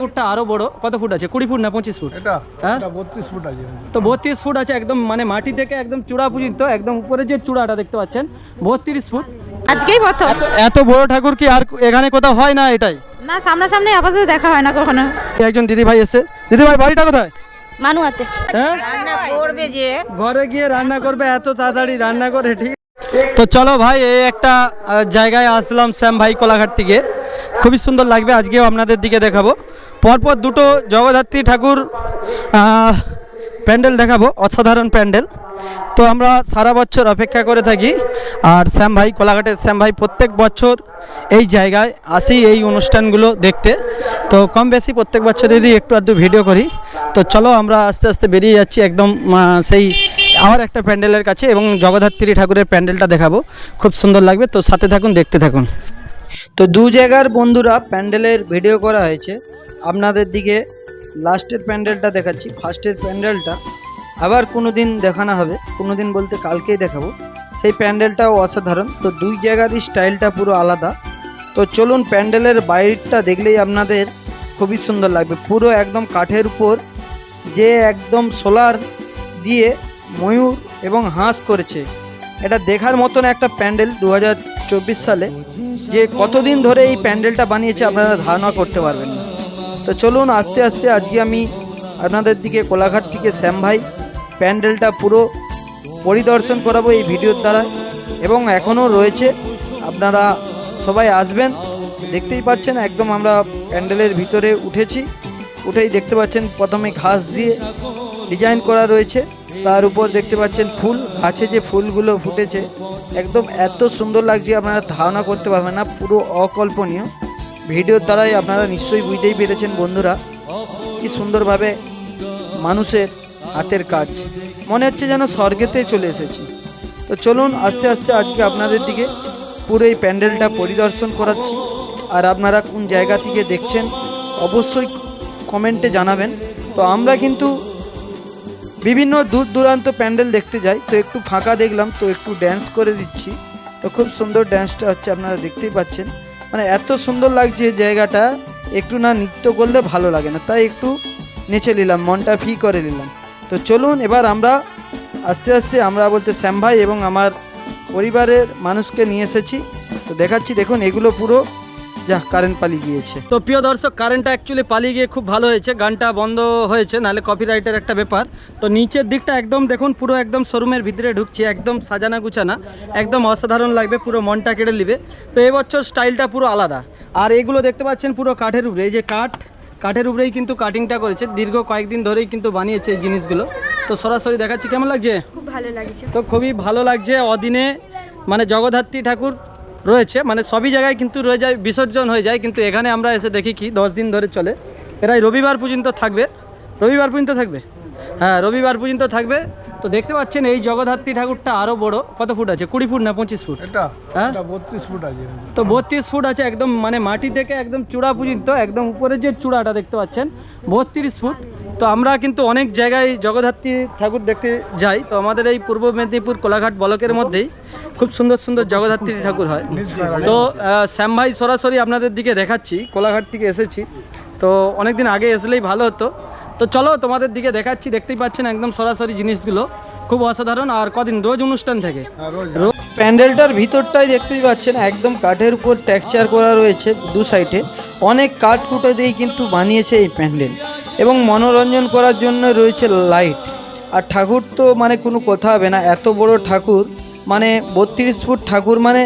ফুটটা আরো বড়। কত ফুট আছে? 20 ফুট না 25 ফুট? এটা হ্যাঁ 32 ফুট আছে। তো 32 ফুট আছে একদম, মানে মাটি থেকে একদম চূড়া পর্যন্ত, একদম উপরে যে চূড়াটা দেখতে পাচ্ছেন 32 ফুট। আজকেই প্রথম। এত বড় ঠাকুর কি আর এখানে কোথাও হয় না? এটাই না, সামনাসামনি আপাতত দেখা হয় না কখনো। একজন দিদি ভাই এসে। দিদি ভাই বাড়িটা কোথায়? মানুয়াতে। হ্যাঁ রান্না করবে যে ঘরে গিয়ে রান্না করবে, এত তাড়াতাড়ি রান্না করে? ঠিক। তো চলো ভাই, এই একটা জায়গায় আসলাম শ্যাম ভাই কোলাঘাট থেকে, খুবই সুন্দর লাগবে। আজকেও আপনাদের দিকে দেখাবো পরপর দুটো জগদ্ধাত্রী ঠাকুর প্যান্ডেল দেখাবো, অসাধারণ প্যান্ডেল। তো আমরা সারা বছর অপেক্ষা করে থাকি, আর শ্যাম ভাই কোলাঘাটের শ্যাম ভাই প্রত্যেক বছর এই জায়গায় আসি এই অনুষ্ঠানগুলো দেখতে। তো কম বেশি প্রত্যেক বছরেরই একটু আধটু ভিডিও করি। তো চলো আমরা আস্তে আস্তে বেরিয়ে যাচ্ছি একদম সেই আমার একটা প্যান্ডেলের কাছে, এবং জগদ্ধাত্রী ঠাকুরের প্যান্ডেলটা দেখাবো, খুব সুন্দর লাগবে। তো সাথে থাকুন, দেখতে থাকুন। তো দু জায়গার বন্ধুরা প্যান্ডেলের ভিডিও করা হয়েছে, আপনাদের দিকে লাস্টের প্যান্ডেলটা দেখাচ্ছি। ফার্স্টের প্যান্ডেলটা আবার কোনো দিন দেখানো হবে, কোনো দিন বলতে কালকেই দেখাবো। সেই প্যান্ডেলটাও অসাধারণ। তো দুই জায়গারই স্টাইলটা পুরো আলাদা। তো চলুন, প্যান্ডেলের বাইরেটা দেখলেই আপনাদের খুবই সুন্দর লাগবে। পুরো একদম কাঠের উপর যে একদম সোলার দিয়ে ময়ূর এবং হাঁস করেছে, এটা দেখার মতন একটা প্যান্ডেল 2024 সালে। যে কতদিন ধরে এই প্যান্ডেলটা বানিয়েছে আপনারা ধারণা করতে পারবেন না। তো চলুন আস্তে আস্তে আজকে আমি আপনাদের দিকে কোলাঘাট থেকে শ্যাম ভাই প্যান্ডেলটা পুরো পরিদর্শন করাবো এই ভিডিওর দ্বারা, এবং এখনও রয়েছে, আপনারা সবাই আসবেন। দেখতেই পাচ্ছেন একদম আমরা প্যান্ডেলের ভিতরে উঠেছি, উঠেই দেখতে পাচ্ছেন প্রথমে ঘাস দিয়ে ডিজাইন করা রয়েছে, তার উপর দেখতে পাচ্ছেন ফুল, গাছে যে ফুলগুলো ফুটেছে একদম এত সুন্দর লাগছে, আপনারা ধারণা করতে পারবেন না, পুরো অকল্পনীয়। ভিডিওর দ্বারাই আপনারা নিশ্চয়ই বুঝতেই পেরেছেন বন্ধুরা, কি সুন্দরভাবে মানুষের হাতের কাজ, মনে হচ্ছে যেন স্বর্গেতে চলে এসেছি। তো চলুন আস্তে আস্তে আজকে আপনাদের দিকে পুরো এই প্যান্ডেলটা পরিদর্শন করাচ্ছি। আর আপনারা কোন জায়গা থেকে দেখছেন অবশ্যই কমেন্টে জানাবেন। তো আমরা কিন্তু বিভিন্ন দূর দূরান্ত প্যান্ডেল দেখতে যাই, তো একটু ফাঁকা দেখলাম, তো একটু ড্যান্স করে দিচ্ছি। তো খুব সুন্দর ড্যান্সটা হচ্ছে, আপনারা দেখতেই পাচ্ছেন, মানে এত সুন্দর লাগছে জায়গাটা, একটু না নৃত্য করলে ভালো লাগে না, তাই একটু নেচে নিলাম, মনটা ফ্রি করে নিলাম। তো চলুন এবার আমরা আস্তে আস্তে, আমরা বলতে শ্যাম ভাই এবং আমার পরিবারের মানুষকে নিয়ে এসেছি, তো দেখাচ্ছি। দেখুন এগুলো পুরো যা কারেন্ট পালিয়ে গিয়েছে। তো প্রিয় দর্শক, কারেন্টটা অ্যাকচুয়ালি পালিয়ে গিয়ে খুব ভালো হয়েছে, গানটা বন্ধ হয়েছে, নাহলে কপিরাইটের একটা ব্যাপার। তো নিচের দিকটা একদম দেখুন, পুরো একদম শোরুমের ভিতরে ঢুকছি, একদম সাজানা গুছানা, একদম অসাধারণ লাগবে, পুরো মনটা কেড়ে নেবে। তো এবছর স্টাইলটা পুরো আলাদা। আর এগুলো দেখতে পাচ্ছেন পুরো কাঠের উপরে, এই যে কাঠের উপরেই কিন্তু কাটিংটা করেছে, দীর্ঘ কয়েকদিন ধরেই কিন্তু বানিয়েছে এই জিনিসগুলো। তো সরাসরি দেখাচ্ছি, কেমন লাগছে? খুব ভালো লাগছে। তো খুবই ভালো লাগছে। অদিনে মানে জগদ্ধাত্রী ঠাকুর রয়েছে, মানে সবই জায়গায় কিন্তু রয়ে যায়, বিসর্জন হয়ে যায়, কিন্তু এখানে আমরা এসে দেখি কি 10 দিন ধরে চলে, প্রায় রবিবার পর্যন্ত থাকবে। রবিবার পর্যন্ত থাকবে, হ্যাঁ রবিবার পর্যন্ত থাকবে। তো দেখতে পাচ্ছেন এই জগদ্ধাত্রী ঠাকুরটা আরও বড়। কত ফুট আছে? 20 ফুট না 25 ফুট? এটা হ্যাঁ 32 ফুট আছে। তো 32 ফুট আছে একদম, মানে মাটি থেকে একদম চূড়া পর্যন্ত, একদম উপরে যে চূড়াটা দেখতে পাচ্ছেন 32 ফুট। তো আমরা কিন্তু অনেক জায়গায় জগদ্ধাত্রী ঠাকুর দেখতে যাই, তো আমাদের এই পূর্ব মেদিনীপুর কোলাঘাট ব্লকের মধ্যেই খুব সুন্দর সুন্দর জগদ্ধাত্রী ঠাকুর হয়। তো শ্যাম ভাই সরাসরি আপনাদের দিকে দেখাচ্ছি, কোলাঘাট থেকে এসেছি, তো অনেক দিন আগে আসলেই ভালো হতো। তো চলো তোমাদের দিকে দেখাচ্ছি, দেখতেই পাচ্ছেন একদম সরাসরি জিনিসগুলো খুব অসাধারণ। আর কদিন রোজ অনুষ্ঠান থাকে। প্যান্ডেলটার ভিতরটাই দেখতেই পাচ্ছেন একদম কাঠের উপর টেক্সচার করা রয়েছে, দু সাইডে অনেক কাঠ কুটো দিয়েই কিন্তু বানিয়েছে এই প্যান্ডেল, এবং মনোরঞ্জন করার জন্য রয়েছে লাইট। আর ঠাকুর তো মানে কোনো কথা হবে না, এত বড় ঠাকুর, মানে 32 ফুট ঠাকুর, মানে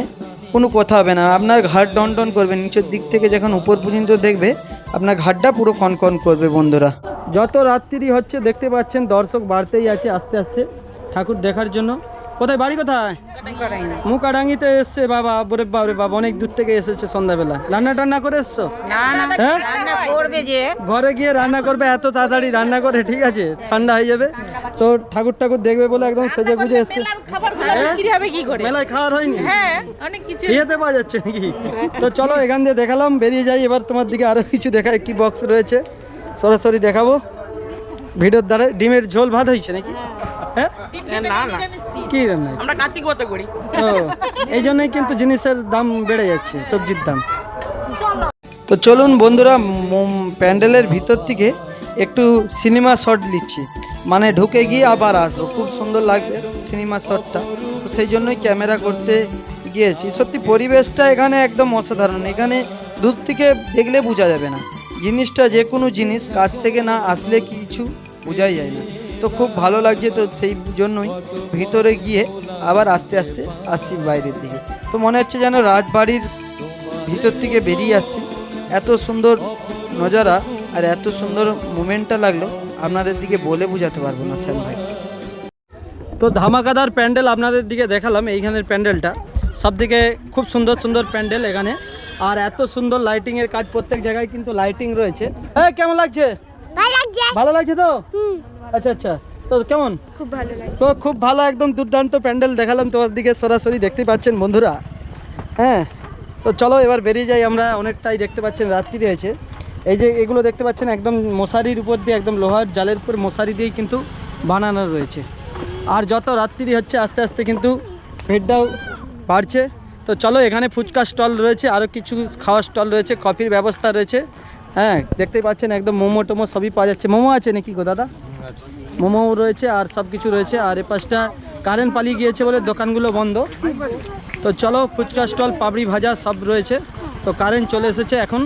কোনো কথা হবে না। আপনার ঘাট টনটন করবে, নিচের দিক থেকে যখন উপর পর্যন্ত দেখবে আপনার ঘাটটা পুরো কনকন করবে বন্ধুরা। যত রাত্রি হচ্ছে দেখতে পাচ্ছেন দর্শক বাড়তেই আছে আস্তে আস্তে ঠাকুর দেখার জন্য। কোথায় বাড়ি? কোথায়? মুকাডাঙ্গিতে এসছে বাবা, বরে বাবরে বাবা, অনেক দূর থেকে এসেছে সন্ধ্যাবেলা। রান্না টান্না করে এসছো? হ্যাঁ ঘরে গিয়ে রান্না করবে, এত তাড়াতাড়ি রান্না করে? ঠিক আছে, ঠান্ডা হয়ে যাবে। তো ঠাকুর দেখবে বলে একদম সেজে গুজে এসছে। মেলায় খাওয়ার হয়নি? বিয়েতে পাওয়া যাচ্ছে নাকি? তো চলো এখান দিয়ে দেখালাম, বেরিয়ে যাই। এবার তোমার দিকে আরো কিছু দেখায়, কি বক্স রয়েছে সরাসরি দেখাবো ভিডিওর দ্বারা। ডিমের ঝোল ভাত হয়েছে নাকি? হ্যাঁ কি রান্না? আমরা কার্তিক ব্রত করি, এই জন্যই কিন্তু জিনিসের দাম বেড়ে যাচ্ছে, সবজির দাম। তো চলুন বন্ধুরা, প্যান্ডেলের ভিতর থেকে একটু সিনেমা শট নিচ্ছি, মানে ঢুকে গিয়ে আবার আসবো। খুব সুন্দর লাগবে সিনেমা শটটা, তো সেই জন্যই ক্যামেরা করতে গিয়েছি। সত্যি পরিবেশটা এখানে একদম অসাধারণ। এখানে দূর থেকে দেখলে বোঝা যাবে না জিনিসটা, যে কোনো জিনিস কাছ থেকে না আসলে কিছু বোঝাই যায় না। তো খুব ভালো লাগছে, তো সেই জন্যই ভিতরে গিয়ে আবার আস্তে আস্তে আসছি বাইরের দিকে। তো মনে হচ্ছে যেন রাজবাড়ির ভিতর থেকে বেরিয়ে আসছি। এত সুন্দর নজারা আর এত সুন্দর মোমেন্টটা লাগলো, আপনাদের দিকে বলে বোঝাতে পারবো না শ্যাম ভাই। তো ধামাকাদার প্যান্ডেল আপনাদের দিকে দেখালাম। এইখানের প্যান্ডেলটা সব থেকে খুব সুন্দর সুন্দর প্যান্ডেল এখানে, আর এত সুন্দর লাইটিংয়ের কাজ, প্রত্যেক জায়গায় কিন্তু লাইটিং রয়েছে। হ্যাঁ, কেমন লাগছে? ভালো লাগছে তো? আচ্ছা আচ্ছা, তো কেমন? খুব ভালো লাগে। তো খুব ভালো, একদম দুর্দান্ত প্যান্ডেল দেখালাম তোমার দিকে সরাসরি, দেখতেই পাচ্ছেন বন্ধুরা। হ্যাঁ, তো চলো এবার বেরিয়ে যাই আমরা। অনেকটাই দেখতে পাচ্ছেন রাত্রি হয়েছে। এই যে এগুলো দেখতে পাচ্ছেন একদম মশারির উপর দিয়ে, একদম লোহার জালের উপর মশারি দিয়েই কিন্তু বানানো রয়েছে। আর যত রাত্রি হচ্ছে আস্তে আস্তে কিন্তু ভিড়টাও বাড়ছে। তো চলো, এখানে ফুচকা স্টল রয়েছে, আরও কিছু খাওয়ার স্টল রয়েছে, কফির ব্যবস্থা রয়েছে। হ্যাঁ, দেখতেই পাচ্ছেন একদম মোমো টোমো সবই পাওয়া যাচ্ছে। মোমো আছে নাকি গো দাদা? মোমো রয়েছে আর সব কিছু রয়েছে। আর এ পাশটা কারেন্ট পালিয়ে গিয়েছে বলে দোকানগুলো বন্ধ। তো চলো, ফুচকা স্টল, পাপড়ি ভাজা সব রয়েছে। তো কারেন্ট চলে এসেছে এখন।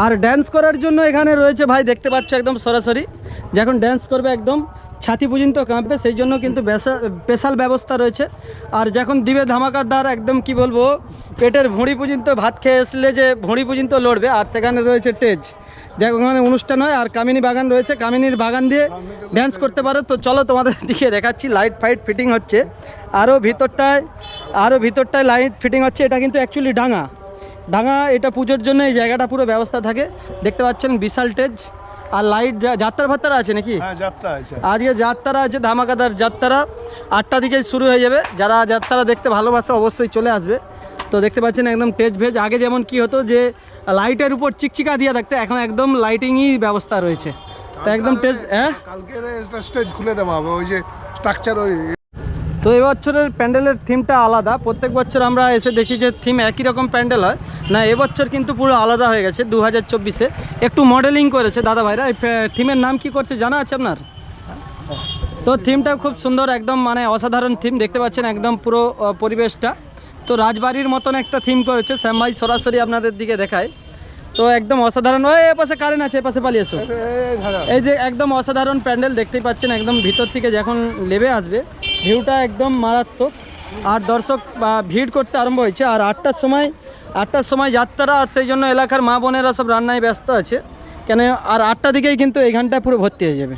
আর ড্যান্স করার জন্য এখানে রয়েছে ভাই, দেখতে পাচ্ছ একদম সরাসরি, যখন ড্যান্স করবে একদম ছাতি পর্যন্ত কাঁপবে, সেই জন্য কিন্তু স্পেশাল ব্যবস্থা রয়েছে। আর যখন দিবে ধামাকাদার, একদম কি বলবো, পেটের ভুঁড়ি পর্যন্ত ভাত খেয়ে আসলে যে ভুঁড়ি পর্যন্ত লড়বে। আর সেখানে রয়েছে স্টেজ, যেখানে অনুষ্ঠান হয়। আর কামিনী বাগান রয়েছে, কামিনীর বাগান দিয়ে ড্যান্স করতে পারো। তো চলো তোমাদের দিকে দেখাচ্ছি, লাইট ফাইট ফিটিং হচ্ছে আরও ভিতরটায় লাইট ফিটিং হচ্ছে। এটা কিন্তু অ্যাকচুয়ালি ডাঙা, এটা পুজোর জন্য এই জায়গাটা পুরো ব্যবস্থা থাকে। দেখতে পাচ্ছেন বিশাল স্টেজ আর লাইট। যাত্রা ফাত্রা আছে নাকি? হ্যাঁ, যাত্রা আছে। আজকে যাত্রা আছে, ধামাকাদার যাত্রা 8টা দিকে শুরু হয়ে যাবে। যারা যাত্রা দেখতে ভালোবাসে অবশ্যই চলে আসবে। তো দেখতে পাচ্ছেন একদম স্টেজ ভেজ। আগে যেমন কি হতো যে লাইটের উপর চিকচিকা দিয়ে থাকতে, এখন একদম লাইটিংই ব্যবস্থা রয়েছে। তো একদম স্টেজ, হ্যাঁ কালকে স্টেজ খুলে দেওয়া হবে, ওই যে স্ট্রাকচার ওই। তো এবছরের প্যান্ডেলের থিমটা আলাদা। প্রত্যেক বছর আমরা এসে দেখি যে থিম একই রকম প্যান্ডেল হয় না, এবছর কিন্তু পুরো আলাদা হয়ে গেছে। 2024-এ একটু মডেলিং করেছে দাদা ভাইরা। এই থিমের নাম কি করছে জানা আছে আপনার? তো থিমটা খুব সুন্দর, একদম মানে অসাধারণ থিম। দেখতে পাচ্ছেন একদম পুরো পরিবেশটা তো রাজবাড়ির মতন একটা থিম করেছে শ্যাম ভাই। সরাসরি আপনাদের দিকে দেখায়, তো একদম অসাধারণ। ওই এপাশে কারেন্ট আছে, এপাশে পালিয়ে এসো। এই যে একদম অসাধারণ প্যান্ডেল দেখতেই পাচ্ছেন, একদম ভিতর থেকে যখন লেবে আসবে ভিউটা একদম মারাত্মক। আর দর্শক ভিড় করতে আরম্ভ হয়েছে। আর 8টার সময় যাত্রা, আর সেই জন্য এলাকার মা বোনেরা সব রান্নায় ব্যস্ত আছে কেন। আর 8টা দিকেই কিন্তু এই ঘন্টায় পুরো ভর্তি হয়ে যাবে।